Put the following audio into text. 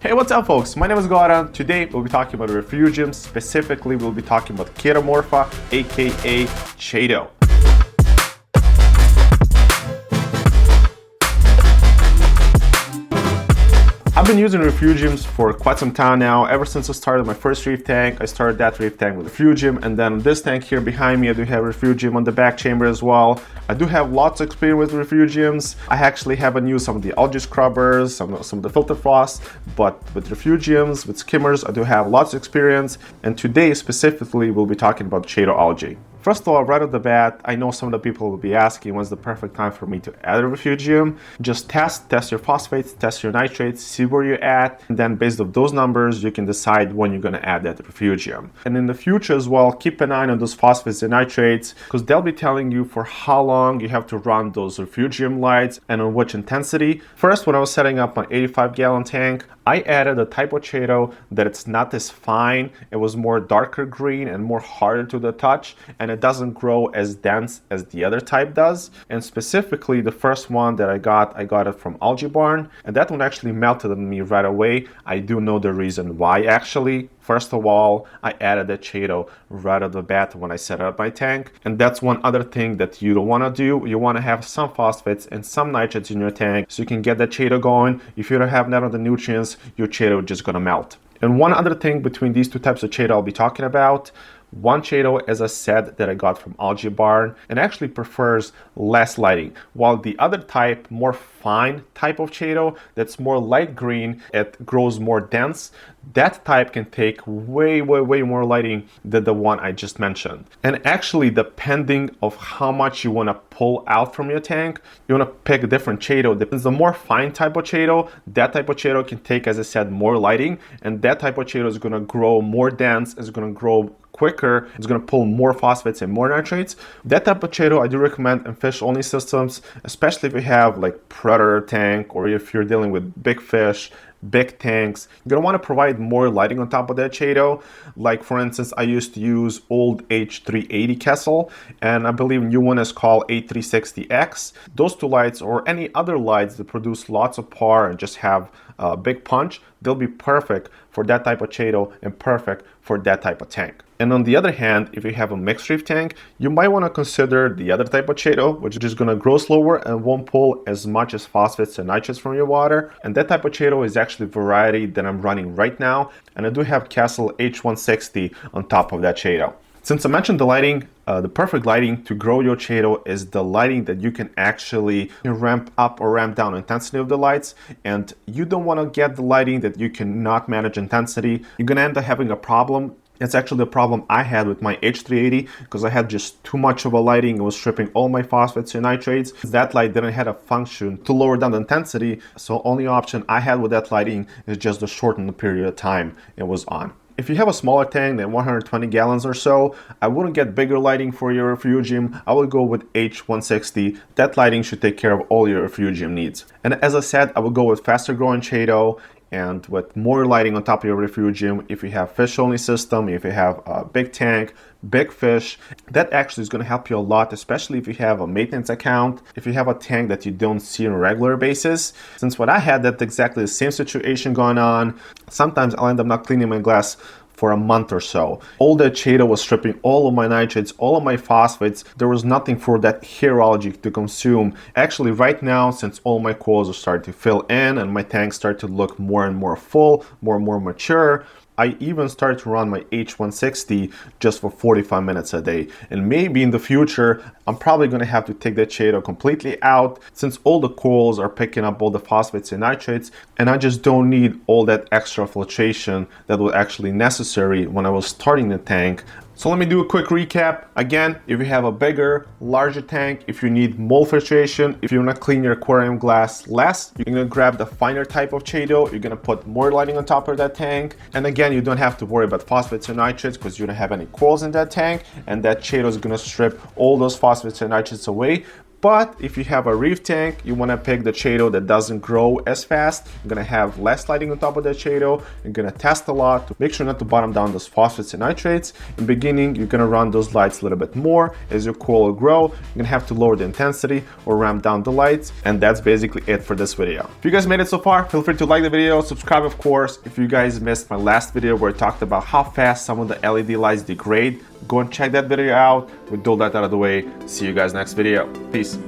Hey, what's up folks? My name is Goran. Today we'll be talking about refugiums. Specifically, we'll be talking about Chaetomorpha, aka Chaeto. I've been using refugiums for quite some time now. Ever since I started my first reef tank, I started that reef tank with refugium, and then this tank here behind me, I do have refugium on the back chamber as well. I do have lots of experience with refugiums. I actually haven't used some of the algae scrubbers, some of the filter floss, but with refugiums, with skimmers, I do have lots of experience. And today specifically, we'll be talking about Chaeto algae. First of all, right off the bat, I know some of the people will be asking when's the perfect time for me to add a refugium. Just test your phosphates, test your nitrates, see where you're at, and then based on those numbers, you can decide when you're gonna add that refugium. And in the future as well, keep an eye on those phosphates and nitrates, because they'll be telling you for how long you have to run those refugium lights and on which intensity. First, when I was setting up my 85-gallon tank, I added a type of Chaeto that it's not as fine. It was more darker green and more harder to the touch, and it doesn't grow as dense as the other type does. And specifically, the first one that I got it from Algae Barn, and that one actually melted on me right away. I do know the reason why actually. First of all, I added a Chaeto right off the bat when I set up my tank. And that's one other thing that you don't want to do. You want to have some phosphates and some nitrates in your tank so you can get that Chaeto going. If you don't have none of the nutrients, your Chaeto is just going to melt. And one other thing between these two types of Chaeto I'll be talking about. One Chaeto, as I said, that I got from Algae Barn, and actually prefers less lighting, while the other type, more fine type of Chaeto, that's more light green, it grows more dense, that type can take way more lighting than the one I just mentioned. And actually, depending of how much you want to pull out from your tank, you want to pick a different Chaeto. The more fine type of Chaeto, that type of Chaeto can take, as I said, more lighting, and that type of Chaeto is going to grow more dense, is going to grow quicker, it's going to pull more phosphates and more nitrates. That type of Chaeto I do recommend in fish only systems, especially if you have like predator tank or if you're dealing with big fish, big tanks. You're going to want to provide more lighting on top of that Chaeto. Like for instance, I used to use old H380 Kessel, and I believe new one is called A360X. Those two lights or any other lights that produce lots of power and just have a big punch, they'll be perfect for that type of Chaeto and perfect for that type of tank. And on the other hand, if you have a mixed reef tank, you might want to consider the other type of Chaeto, which is going to grow slower and won't pull as much as phosphates and nitrates from your water. And that type of Chaeto is actually a variety that I'm running right now. And I do have Castle H160 on top of that Chaeto. Since I mentioned the lighting, the perfect lighting to grow your Chaeto is the lighting that you can actually ramp up or ramp down intensity of the lights. And you don't want to get the lighting that you cannot manage intensity. You're going to end up having a problem. It's actually the problem I had with my H380 because I had just too much of a lighting. It was stripping all my phosphates and nitrates. That light didn't have a function to lower down the intensity. So only option I had with that lighting is just to shorten the period of time it was on. If you have a smaller tank than 120 gallons or so, I wouldn't get bigger lighting for your refugium. I would go with H160. That lighting should take care of all your refugium needs. And as I said, I would go with faster growing Chaeto and with more lighting on top of your refugium. If you have fish only system, if you have a big tank, big fish, that actually is going to help you a lot, especially if you have a maintenance account, if you have a tank that you don't see on a regular basis. Since what I had, that's exactly the same situation going on. Sometimes I'll end up not cleaning my glass for a month or so. All that Chaeto was stripping all of my nitrates, all of my phosphates. There was nothing for that hair algae to consume. Actually, right now, since all my corals are starting to fill in and my tanks start to look more and more full, more and more mature, I even started to run my H160 just for 45 minutes a day. And maybe in the future, I'm probably going to have to take that Chaeto completely out since all the corals are picking up all the phosphates and nitrates, and I just don't need all that extra filtration that was actually necessary when I was starting the tank. So let me do a quick recap. Again, if you have a bigger, larger tank, if you need more filtration, if you want to clean your aquarium glass less, you're going to grab the finer type of Chaeto. You're going to put more lighting on top of that tank. And again, you don't have to worry about phosphates and nitrates because you don't have any corals in that tank. And that Chaeto is going to strip all those phosphates and nitrates away. But if you have a reef tank, you want to pick the Chaeto that doesn't grow as fast. You're going to have less lighting on top of the Chaeto. You're going to test a lot to make sure not to bottom down those phosphates and nitrates. In the beginning, you're going to run those lights a little bit more. As your coral grow, you're going to have to lower the intensity or ramp down the lights. And that's basically it for this video. If you guys made it so far, feel free to like the video, subscribe of course. If you guys missed my last video where I talked about how fast some of the LED lights degrade, go and check that video out. With all that out of the way, see you guys next video. Peace.